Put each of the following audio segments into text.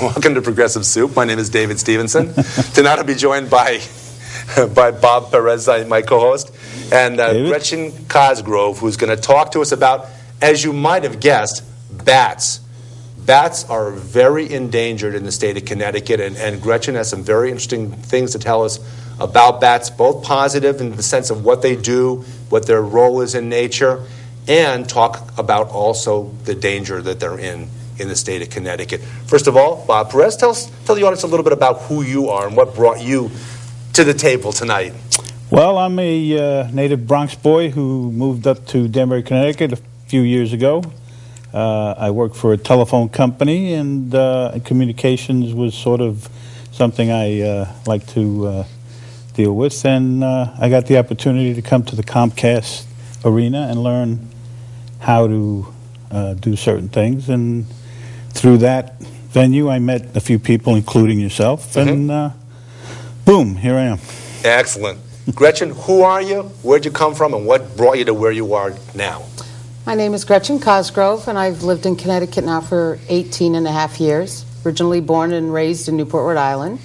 Welcome to Progressive Soup. My name is David Stevenson. Tonight I'll be joined by Bob Perez, my co-host, and Gretchen Cosgrove, who's going to talk to us about, as you might have guessed, bats. Bats are very endangered in the state of Connecticut, and Gretchen has some very interesting things to tell us about bats, both positive in the sense of what they do, what their role is in nature, and talk about also the danger that they're in the state of Connecticut. First of all, Bob Perez, tell the audience a little bit about who you are and what brought you to the table tonight. Well, I'm a native Bronx boy who moved up to Danbury, Connecticut a few years ago. I worked for a telephone company, and communications was sort of something I like to deal with. And I got the opportunity to come to the Comcast arena and learn how to do certain things. And through that venue, I met a few people, including yourself, and boom, here I am. Excellent. Gretchen, who are you? Where'd you come from, and what brought you to where you are now? My name is Gretchen Cosgrove, and I've lived in Connecticut now for 18 and a half years. Originally born and raised in Newport, Rhode Island.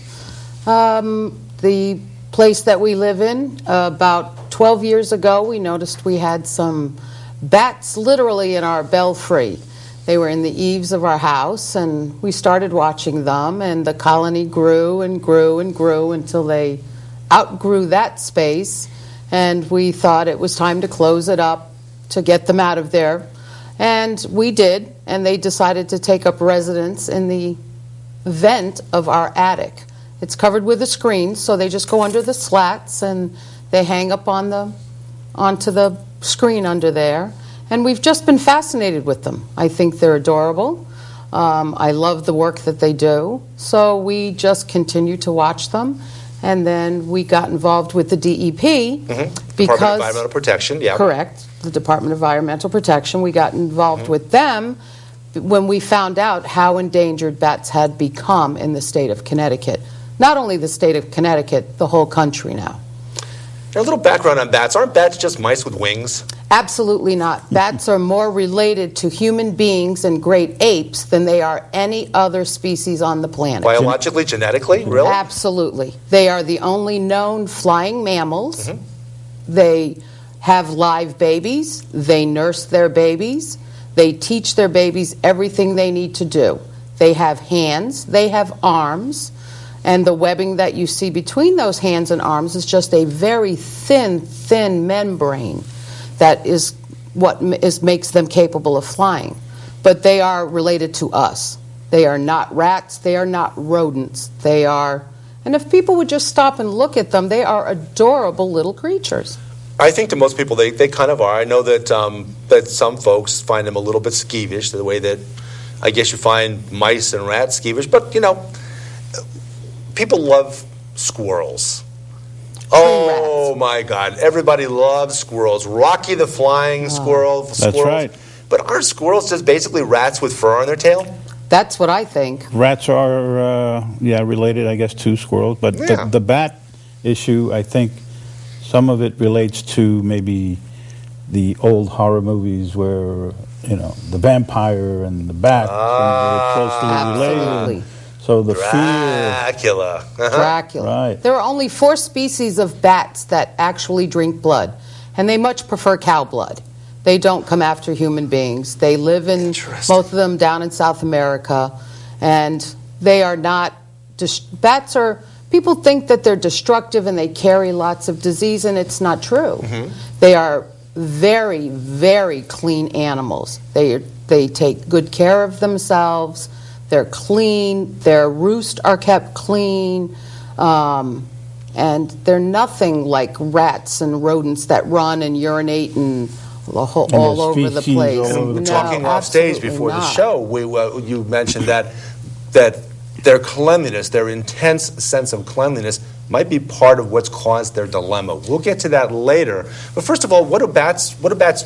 The place that we live in, about 12 years ago, we noticed we had some bats literally in our belfry. They were in the eaves of our house, and we started watching them, and the colony grew and grew and grew until they outgrew that space, and we thought it was time to close it up to get them out of there. And we did, and they decided to take up residence in the vent of our attic. It's covered with a screen, so they just go under the slats, and they hang up onto the screen under there. And we've just been fascinated with them. I think they're adorable. I love the work that they do. So we just continue to watch them. And then we got involved with the DEP. Department of Environmental Protection, yeah. Correct. The Department of Environmental Protection. We got involved with them when we found out how endangered bats had become in the state of Connecticut. Not only the state of Connecticut, the whole country now. A little background on bats. Aren't bats just mice with wings? Absolutely not. Bats are more related to human beings and great apes than they are any other species on the planet. Biologically, genetically, really? Absolutely. They are the only known flying mammals. They have live babies. They nurse their babies. They teach their babies everything they need to do. They have hands. They have arms. And the webbing that you see between those hands and arms is just a very thin membrane that is what makes them capable of flying. But they are related to us. They are not rats. They are not rodents. They are, and if people would just stop and look at them, they are adorable little creatures. I think to most people they kind of are. I know that that some folks find them a little bit skeevish, the way that I guess you find mice and rats skeevish. But, you know, people love squirrels. Oh, my God. Everybody loves squirrels. Rocky the flying squirrel. That's right. But aren't squirrels just basically rats with fur on their tail? That's what I think. Rats are, related, I guess, to squirrels. But the bat issue, I think some of it relates to maybe the old horror movies where, you know, the vampire and the bat are closely related. Absolutely. So the Dracula. Dracula. Right. There are only 4 species of bats that actually drink blood, and they much prefer cow blood. They don't come after human beings. They live in, most of them, down in South America, and they are not, bats are, people think that they're destructive and they carry lots of disease, and it's not true. They are very, very clean animals. They take good care of themselves. They're clean. Their roosts are kept clean. And they're nothing like rats and rodents that run and urinate and all over the place. And talking off stage before the show, you mentioned that their cleanliness, their intense sense of cleanliness, might be part of what's caused their dilemma. We'll get to that later. But first of all, what do bats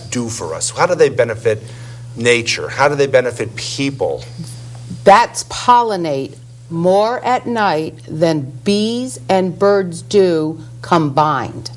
do for us? How do they benefit nature? How do they benefit people? Bats pollinate more at night than bees and birds do combined.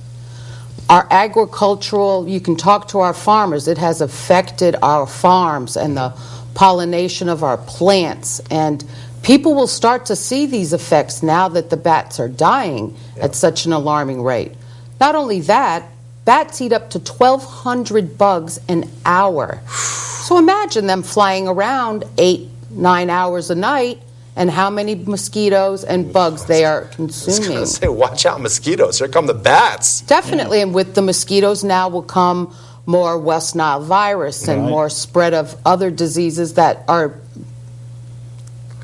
Our agricultural, you can talk to our farmers, it has affected our farms and the pollination of our plants, and people will start to see these effects now that the bats are dying at such an alarming rate. Not only that, bats eat up to 1,200 bugs an hour. So imagine them flying around 8-9 hours a night, and how many mosquitoes and bugs they are consuming. I was going to say, watch out, mosquitoes. Here come the bats. Definitely, and with the mosquitoes now will come more West Nile virus and more spread of other diseases that are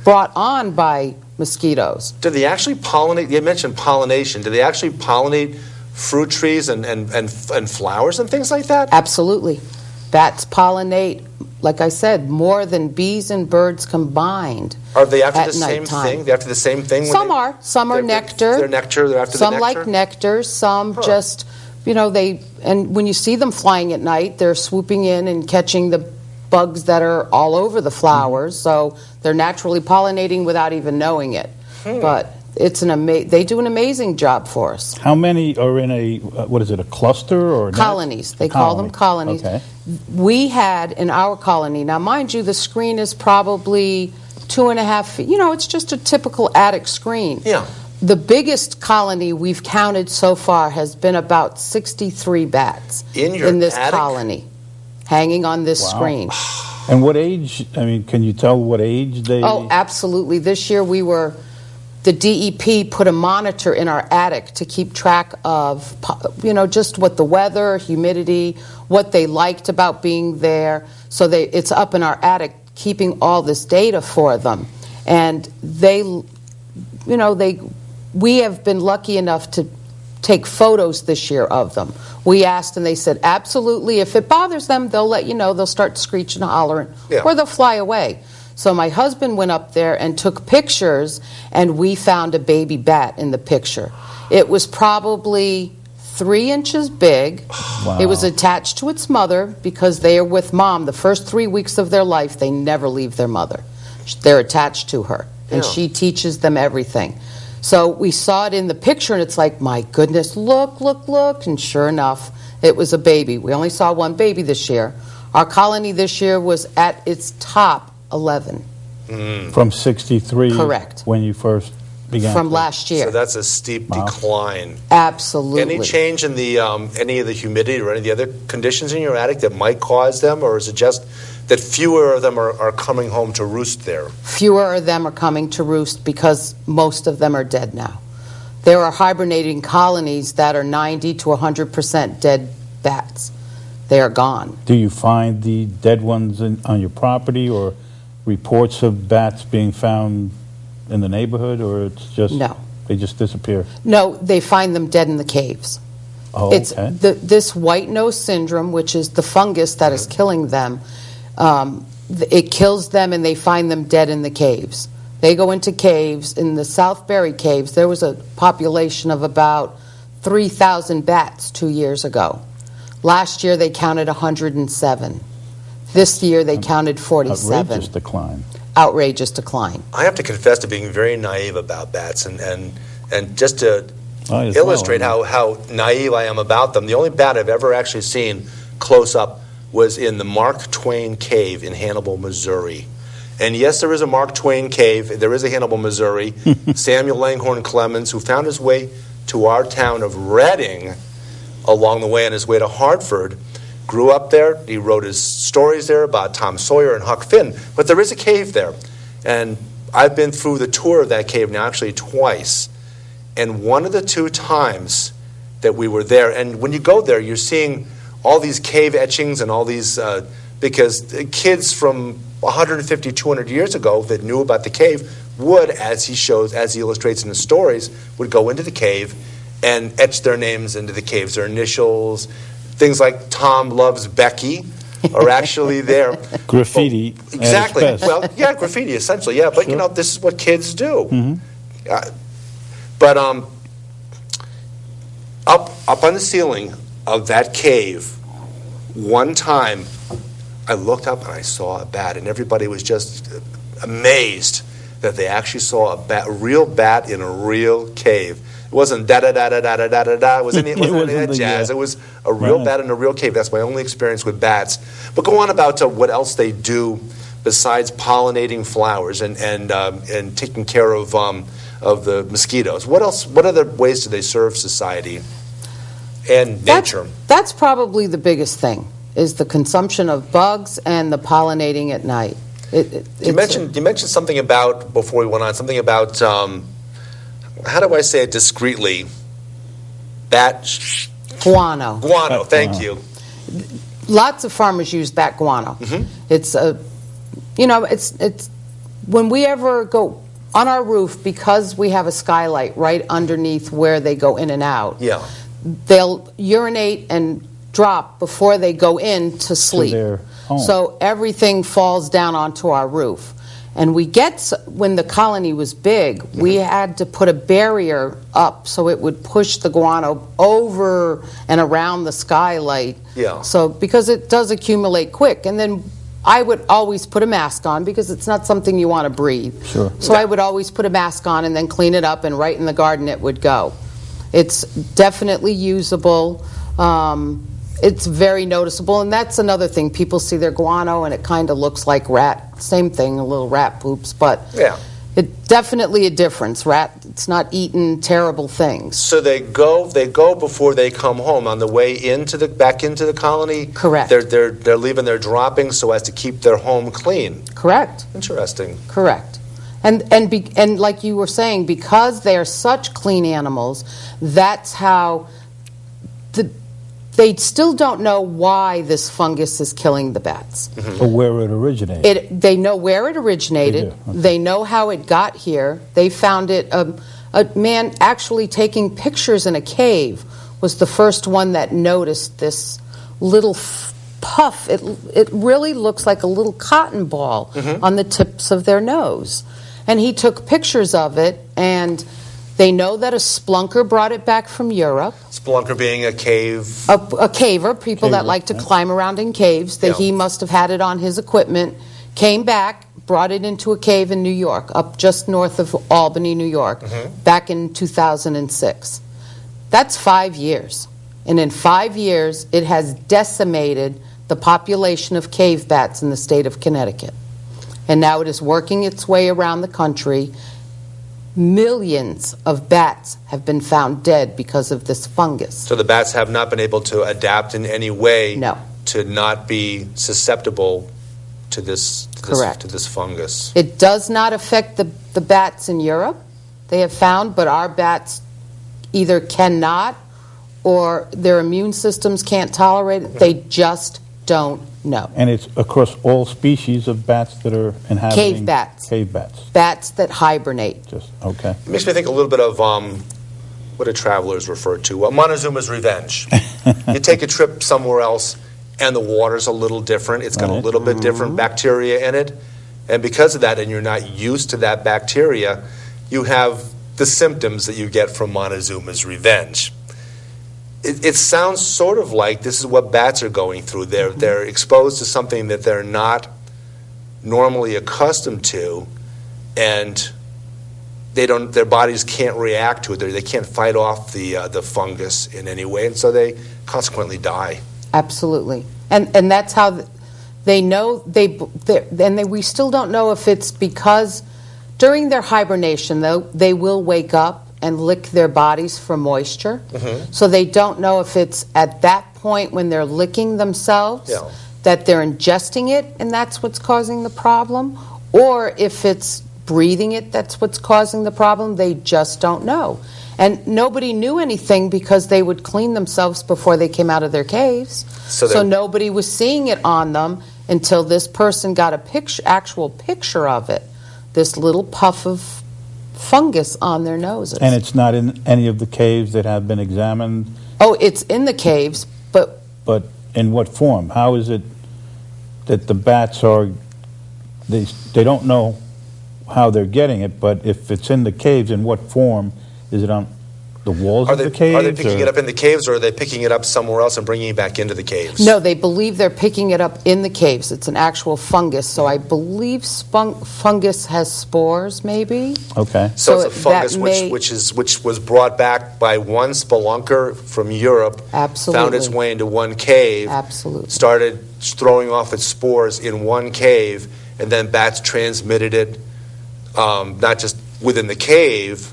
brought on by mosquitoes. Do they actually pollinate? You mentioned pollination. Do they actually pollinate fruit trees and flowers and things like that? Absolutely. Bats pollinate, like I said, more than bees and birds combined. Are they after the nighttime. same thing? They're after the same thing? Some are. Some are nectar. They're nectar. They're after some the nectar? like nectar. Some just, and when you see them flying at night, they're swooping in and catching the bugs that are all over the flowers. So they're naturally pollinating without even knowing it. But it's they do an amazing job for us. How many are in a cluster or colonies? They call them colonies. Okay. We had in our colony, now mind you, the screen is probably 2.5 feet. It's just a typical attic screen. Yeah. The biggest colony we've counted so far has been about 63 bats in this attic? colony, hanging on this screen. And what age? Can you tell what age they? Oh, absolutely. This year the DEP put a monitor in our attic to keep track of, just what the weather, humidity, what they liked about being there. So it's up in our attic, keeping all this data for them. And we have been lucky enough to take photos this year of them. We asked and they said, absolutely, if it bothers them, they'll let you know. They'll start screeching and hollering, or they'll fly away. So my husband went up there and took pictures, and we found a baby bat in the picture. It was probably 3 inches big. Wow. It was attached to its mother because they are with mom. The first 3 weeks of their life, they never leave their mother. They're attached to her, and she teaches them everything. So we saw it in the picture, and it's like, my goodness, look, look, look. And sure enough, it was a baby. We only saw one baby this year. Our colony this year was at its top 11. From 63? Correct. When you first began? From last year. So that's a steep decline. Absolutely. Any change in the any of the humidity or any of the other conditions in your attic that might cause them, or is it just that fewer of them are coming home to roost there? Fewer of them are coming to roost because most of them are dead now. There are hibernating colonies that are 90 to 100% dead bats. They are gone. Do you find the dead ones on your property, or reports of bats being found in the neighborhood, or it's just they just disappear? No, they find them dead in the caves. Oh, it's okay. This white nose syndrome, which is the fungus that is killing them. It kills them, and they find them dead in the caves. They go into caves. In the South Berry caves, there was a population of about 3,000 bats 2 years ago. Last year, they counted 107. This year, they counted 47. Outrageous decline. Outrageous decline. I have to confess to being very naive about bats, and just to illustrate how naive I am about them, the only bat I've ever actually seen close up was in the Mark Twain Cave in Hannibal, Missouri. And yes, there is a Mark Twain Cave. There is a Hannibal, Missouri. Samuel Langhorne Clemens, who found his way to our town of Reading along the way on his way to Hartford, grew up there. He wrote his stories there about Tom Sawyer and Huck Finn. But there is a cave there. And I've been through the tour of that cave now actually twice. And one of the 2 times that we were there, and when you go there, you're seeing all these cave etchings and all these, because kids from 150, 200 years ago that knew about the cave would, as he illustrates in his stories, would go into the cave and etch their names into the caves, their initials. Things like Tom loves Becky are actually there. Graffiti. Exactly. Well, yeah, graffiti essentially, yeah. But, this is what kids do. Mm-hmm. But up on the ceiling of that cave, one time I looked up and I saw a bat, and everybody was just amazed that they actually saw a real bat in a real cave. It wasn't da-da-da-da-da-da-da-da. It wasn't any of that jazz. It was a real bat in a real cave. That's my only experience with bats. But go on about what else they do besides pollinating flowers and taking care of the mosquitoes? What else? What other ways do they serve society and nature? That's probably the biggest thing, is the consumption of bugs and the pollinating at night. You mentioned something about, before we went on, something about, how do I say it discreetly? Guano. Guano, thank you. Lots of farmers use bat guano. It's it's when we ever go on our roof, because we have a skylight right underneath where they go in and out. Yeah. They'll urinate and drop before they go in to sleep. To their home. So everything falls down onto our roof. And when the colony was big, we had to put a barrier up so it would push the guano over and around the skylight. Yeah. So, because it does accumulate quick. And then I would always put a mask on, because it's not something you want to breathe. Sure. So I would always put a mask on and then clean it up, and right in the garden it would go. It's definitely usable. It's very noticeable, and that's another thing. People see their guano, and it kind of looks like rat. Same thing, a little rat poops, but yeah, it definitely a difference. It's not eating terrible things. So they go before they come home. On the way back into the colony. Correct. They're leaving their droppings so as to keep their home clean. Correct. Interesting. Correct. And like you were saying, because they are such clean animals, that's how they still don't know why this fungus is killing the bats. Or where it originated. They know where it originated. They do. Okay. They know how it got here. They found it. A man actually taking pictures in a cave was the first one that noticed this little puff. It really looks like a little cotton ball on the tips of their nose. And he took pictures of it, and they know that a spelunker brought it back from Europe. Spelunker being a cave? A caver, people that like to climb around in caves. He must have had it on his equipment, came back, brought it into a cave in New York, up just north of Albany, New York, back in 2006. That's 5 years. And in 5 years, it has decimated the population of cave bats in the state of Connecticut. And now it is working its way around the country. Millions of bats have been found dead because of this fungus. So the bats have not been able to adapt in any way to not be susceptible to this fungus. It does not affect the bats in Europe, they have found, but our bats either cannot or their immune systems can't tolerate it. They just don't know. And it's across all species of bats that are inhabiting... Cave bats. Cave bats. Bats that hibernate. Okay. It makes me think a little bit of what do travelers refer to? Montezuma's Revenge. You take a trip somewhere else, and the water's a little different. It's got a little bit different bacteria in it. And because of that, and you're not used to that bacteria, you have the symptoms that you get from Montezuma's Revenge. It sounds sort of like this is what bats are going through. They're exposed to something that they're not normally accustomed to, and their bodies can't react to it. They can't fight off the fungus in any way, and so they consequently die. Absolutely, and that's how they know we still don't know if it's because during their hibernation, though, they will wake up and lick their bodies for moisture. So they don't know if it's at that point when they're licking themselves that they're ingesting it and that's what's causing the problem, or if it's breathing it that's what's causing the problem. They just don't know. And nobody knew anything because they would clean themselves before they came out of their caves. So nobody was seeing it on them until this person got actual picture of it, this little puff of fungus on their noses. And it's not in any of the caves that have been examined? Oh, it's in the caves, but... But in what form? How is it that the bats are... They don't know how they're getting it, but if it's in the caves, in what form? Is it on the walls of the caves? Are they picking it up in the caves, or are they picking it up somewhere else and bringing it back into the caves? No, they believe they're picking it up in the caves. It's an actual fungus, so I believe fungus has spores, maybe. Okay. So it's a fungus which was brought back by one spelunker from Europe. Absolutely. Found its way into one cave. Absolutely. Started throwing off its spores in one cave, and then bats transmitted it, not just within the cave,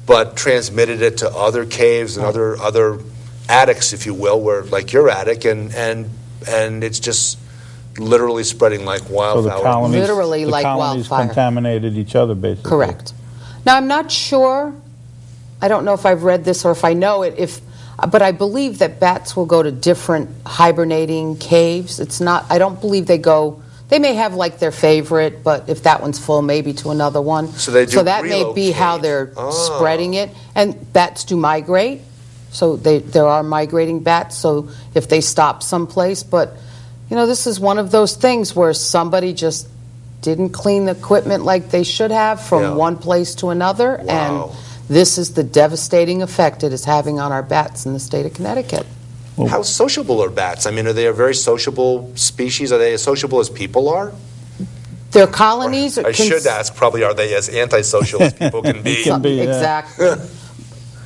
but transmitted it to other caves and other attics, if you will, where like your attic, and it's just literally spreading like wildfire. So the colonies, Literally like colonies wildfire. contaminated each other, basically. Correct. Now, I'm not sure, I don't know if I've read this or if I know it, but I believe that bats will go to different hibernating caves. It's not, I don't believe they may have like their favorite, but if that one's full, maybe to another one. So they do So that may be how relocate. they're spreading it. And bats do migrate, so there are migrating bats, so if they stop someplace, but this is one of those things where somebody just didn't clean the equipment like they should have from one place to another, and this is the devastating effect it is having on our bats in the state of Connecticut. How sociable are bats? I mean, are they a very sociable species? Are they as sociable as people are? Their colonies... I should ask, probably, are they as antisocial as people can be? Exactly.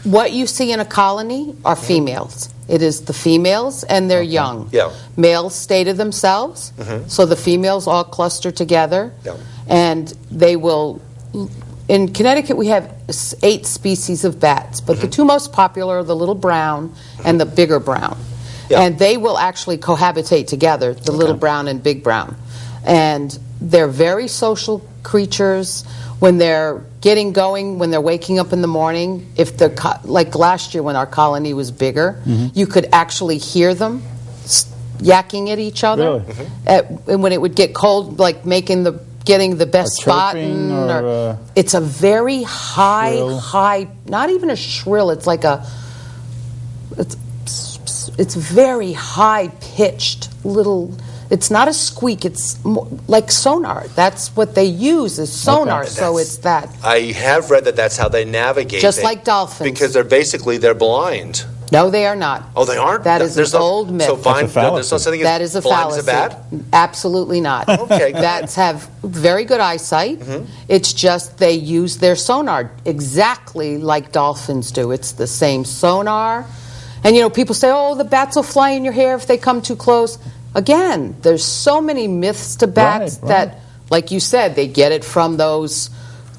What you see in a colony are females. It is the females and their young. Yeah. Males stay to themselves, so the females all cluster together, and they will... In Connecticut, we have 8 species of bats, but the 2 most popular are the little brown and the bigger brown. And they will actually cohabitate together, the little brown and big brown. And they're very social creatures. When they're getting going, when they're waking up in the morning, if they're like last year when our colony was bigger, you could actually hear them yakking at each other. Really? And when it would get cold, like getting the best spot. It's a very high, not even a shrill, it's like it's very high-pitched little, it's not a squeak, it's more like sonar. That's what they use is sonar, so it's that. I have read that that's how they navigate. Just like dolphins. Because they're blind. No, they are not. Oh, they aren't? That is an old myth. So there's no such thing as that is a blind as fallacy. a bat? Absolutely not. Okay, good. Bats have very good eyesight. It's just they use their sonar exactly like dolphins do. It's the same sonar. And people say, oh, the bats will fly in your hair if they come too close. Again, there's so many myths to bats that, like you said, they get it from those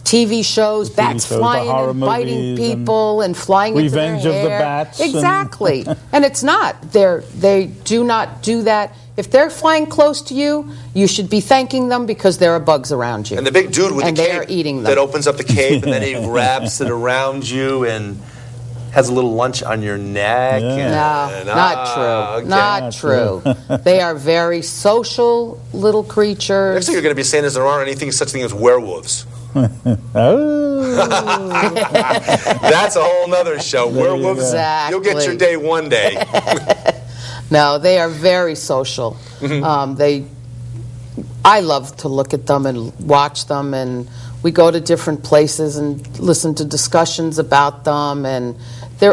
TV shows, bats flying and biting people and flying into their hair. Revenge of the Bats. Exactly. And it's not. They do not do that. If they're flying close to you, you should be thanking them because there are bugs around you. And the big dude with the cape they are eating them. that opens up the cape and then he wraps it around you and has a little lunch on your neck. Yeah. No, not true. Okay. Not true. They are very social little creatures. Next thing you're going to be saying is there aren't such thing as werewolves. Oh. That's a whole nother show. Werewolves, Exactly. You'll get your day one day. No, they are very social. I love to look at them and watch them, and we go to different places and listen to discussions about them, and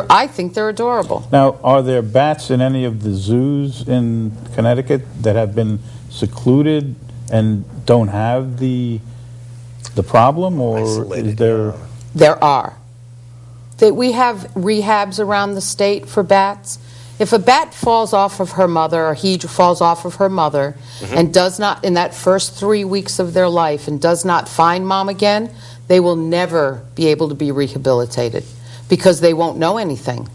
I think they're adorable. Now, are there bats in any of the zoos in Connecticut that have been secluded and don't have the problem, or is there? There are. We have rehabs around the state for bats. If a bat falls off of her mother, or he falls off of her mother, and does not, in that first 3 weeks of their life, and does not find mom again, they will never be able to be rehabilitated because they won't know anything.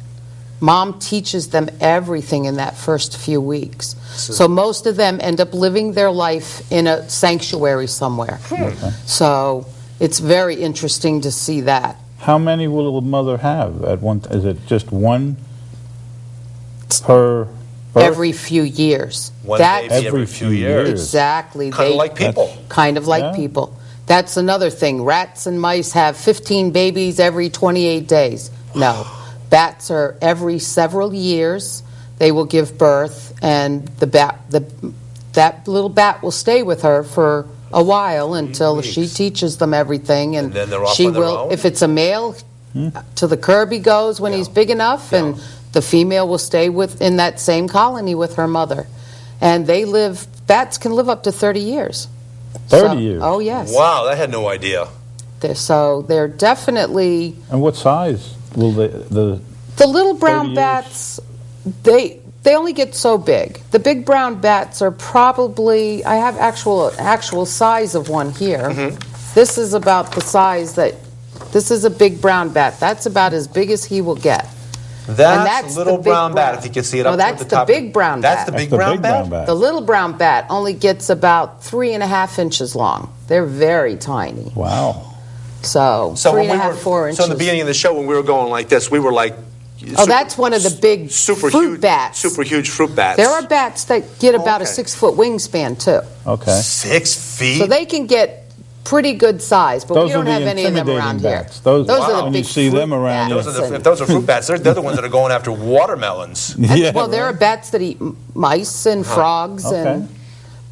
Mom teaches them everything in that first few weeks. So most of them end up living their life in a sanctuary somewhere. So it's very interesting to see that. How many will a mother have at one? Is it just one per birth? Every few years. One baby every few years. Exactly. Kind of like people. Kind of like people. That's another thing. Rats and mice have 15 babies every 28 days. No. Bats are every several years. They will give birth, and that little bat will stay with her for a while until she teaches them everything, and then they're off she on their will. own? If it's a male, to the curb he goes when he's big enough, and the female will stay in that same colony with her mother, and they live. Bats can live up to 30 years. 30 years. Oh yes. Wow, I had no idea. They're definitely. And what size will the little brown bats? They they only get so big. The big brown bats are probably, I have actual size of one here. This is about the size this is a big brown bat. That's about as big as he will get. That's a little brown bat, if you can see it up that's at the top. the big brown bat. That's the big brown bat? The little brown bat only gets about 3.5 inches long. They're very tiny. Wow. So 3.5, 4 inches. So in the beginning of the show, when we were going like this, we were like... that's one of the big fruit bats. Super huge fruit bats. There are bats that get about a 6-foot wingspan, too. Okay. 6 feet? So they can get pretty good size, but we don't have any of them around here. Those are the when big you see them around, if those are fruit bats, they're the ones that are going after watermelons. Well, there are bats that eat mice and frogs,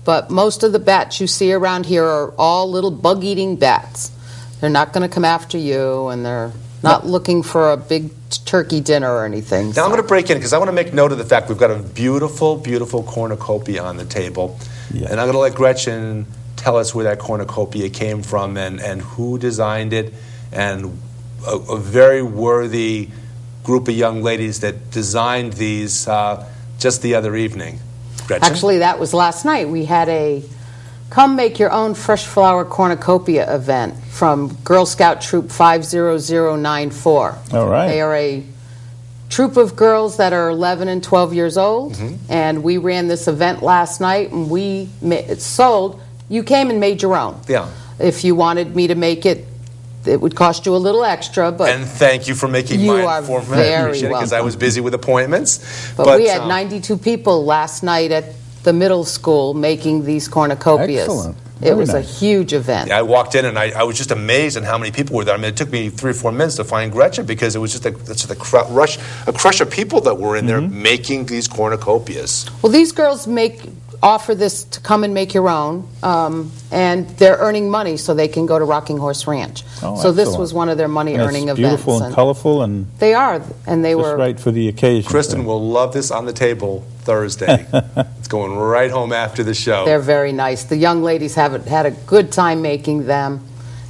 but most of the bats you see around here are all little bug-eating bats. They're not going to come after you, and they're not looking for a big turkey dinner or anything. Now I'm going to break in because I want to make note of the fact we've got a beautiful, beautiful cornucopia on the table, and I'm going to let Gretchen tell us where that cornucopia came from and who designed it, and a very worthy group of young ladies that designed these just the other evening. Gretchen? Actually, that was last night. We had a Come Make Your Own Fresh Flower Cornucopia event from Girl Scout Troop 50094. All right. They are a troop of girls that are 11 and 12 years old, and we ran this event last night, and it sold. You came and made your own. Yeah. If you wanted me to make it, it would cost you a little extra, but and thank you for making mine for me. I appreciate it because I was busy with appointments. But we had 92 people last night at the middle school making these cornucopias. Excellent. It was a huge event. Yeah, I walked in and I was just amazed at how many people were there. I mean, it took me 3 or 4 minutes to find Gretchen because it was just a crush of people that were in there making these cornucopias. Well, these girls offer this to come and make your own, and they're earning money so they can go to Rocking Horse Ranch. So this was one of their money-earning events. Beautiful and colorful, and they are, and they were right for the occasion. Kristen will love this on the table Thursday. It's going right home after the show. They're very nice. The young ladies have had a good time making them,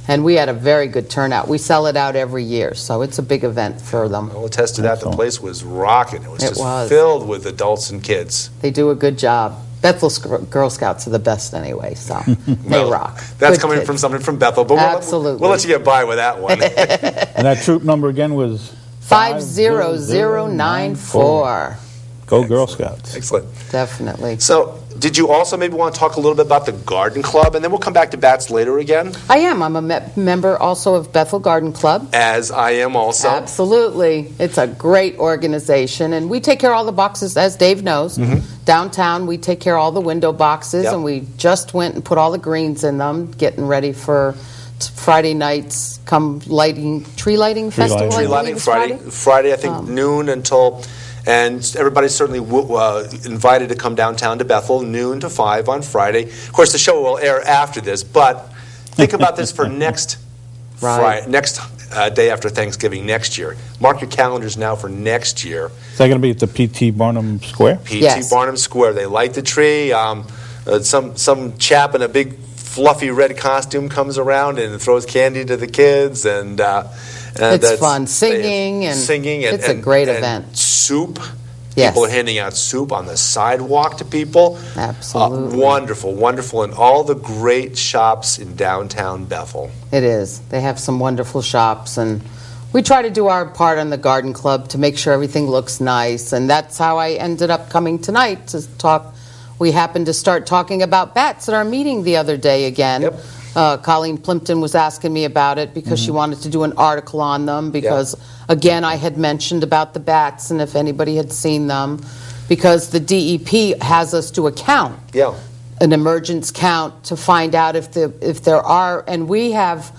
and we had a very good turnout. We sell it out every year, so it's a big event for them. I'll attest to that. The place was rocking. It was just filled with adults and kids. They do a good job. Bethel's Girl Scouts are the best anyway, so they rock. That's coming from somebody from Bethel, but we'll let you get by with that one. And that troop number again was 50094. Go Girl Scouts. Excellent. Definitely. So, did you also maybe want to talk a little bit about the Garden Club, and then we'll come back to bats later again? I am. I'm a member also of Bethel Garden Club. As I am also. Absolutely. It's a great organization, and we take care of all the boxes, as Dave knows. Downtown, we take care of all the window boxes, and we just went and put all the greens in them, getting ready for Friday nights, tree lighting festival. Tree lighting Friday, I think noon until... And everybody's certainly invited to come downtown to Bethel, noon to 5 on Friday. Of course, the show will air after this, but think about this for next Friday, next day after Thanksgiving next year. Mark your calendars now for next year. Is that going to be at the P.T. Barnum Square? P.T. Barnum Square. They light the tree. Some chap in a big fluffy red costume comes around and throws candy to the kids, and it's fun. Singing, and it's a great event. Soup. People are handing out soup on the sidewalk to people. Absolutely. Wonderful, wonderful. And all the great shops in downtown Bethel. It is. They have some wonderful shops, and we try to do our part on the Garden Club to make sure everything looks nice. And that's how I ended up coming tonight to talk. We happened to start talking about bats at our meeting the other day again. Colleen Plimpton was asking me about it because she wanted to do an article on them because, again, I had mentioned about the bats and if anybody had seen them, because the DEP has us do a count, an emergence count, to find out if there are, and we have,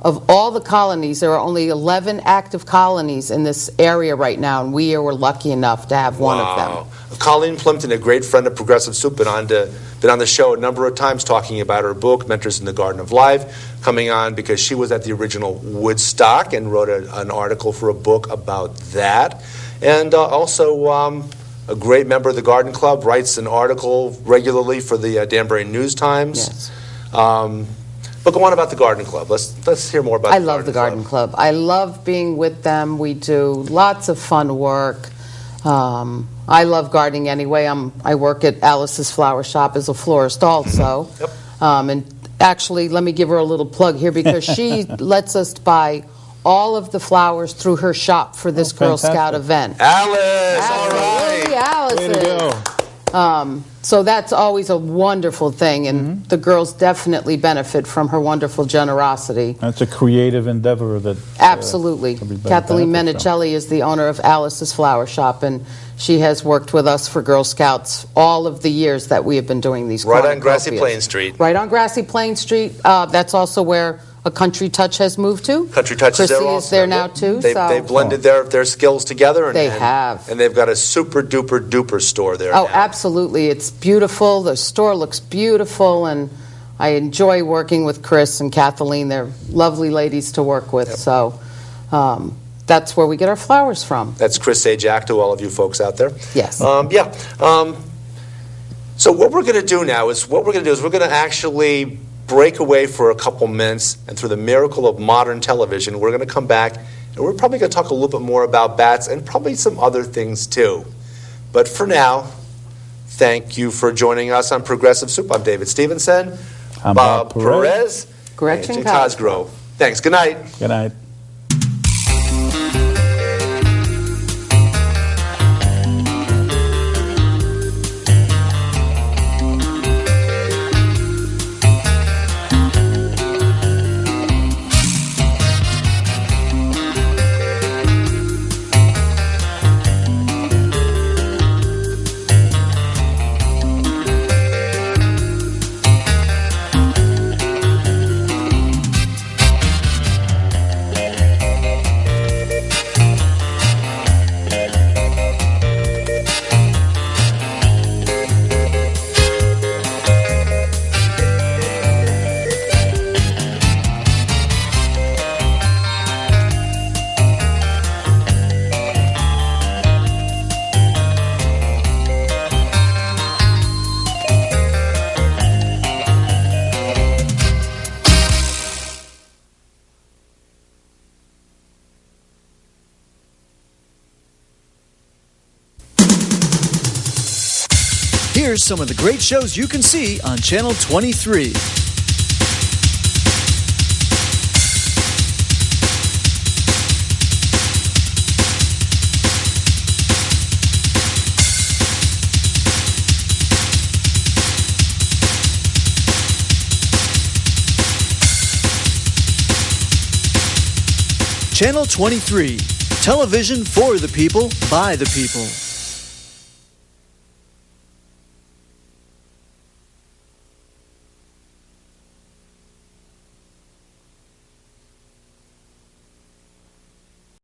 of all the colonies, there are only 11 active colonies in this area right now, and we were lucky enough to have one of them. Colleen Plimpton, a great friend of Progressive Soup, been on the show a number of times talking about her book, Mentors in the Garden of Life, coming on because she was at the original Woodstock and wrote an article for a book about that. And also a great member of the Garden Club, writes an article regularly for the Danbury News Times. But go on about the Garden Club. Let's hear more about the Garden Club. I love the Garden Club. I love being with them. We do lots of fun work. I love gardening anyway. I work at Alice's Flower Shop as a florist also. Yep. And actually, let me give her a little plug here because she lets us buy all of the flowers through her shop for this Girl Scout event. Alice, all Absolutely, right. Alice. Way to go. So that's always a wonderful thing, and the girls definitely benefit from her wonderful generosity. That's a creative endeavor that... Absolutely. everybody Kathleen benefits from. Menicelli is the owner of Alice's Flower Shop, and she has worked with us for Girl Scouts all of the years that we have been doing these Right on Grassy cornucopias. Plain Street. Right on Grassy Plain Street. That's also where A Country Touch has moved to. Country Touch is there Chrissy also. is there now, too. They've blended their skills together. And, They have. And they've got a super duper duper store there Oh, now. absolutely. It's beautiful. The store looks beautiful, and I enjoy working with Chris and Kathleen. They're lovely ladies to work with. Yep. So that's where we get our flowers from. That's Chris Sajak to all of you folks out there. Yes. So what we're going to do now is we're going to actually break away for a couple minutes, and through the miracle of modern television, we're going to come back, and we're probably going to talk a little bit more about bats and probably some other things too. But for now, thank you for joining us on Progressive Soup. I'm David Stevenson. I'm Bob Perez. Gretchen Cosgrove. Thanks. Good night. Good night. Here's some of the great shows you can see on Channel 23. Channel 23, television for the people, by the people.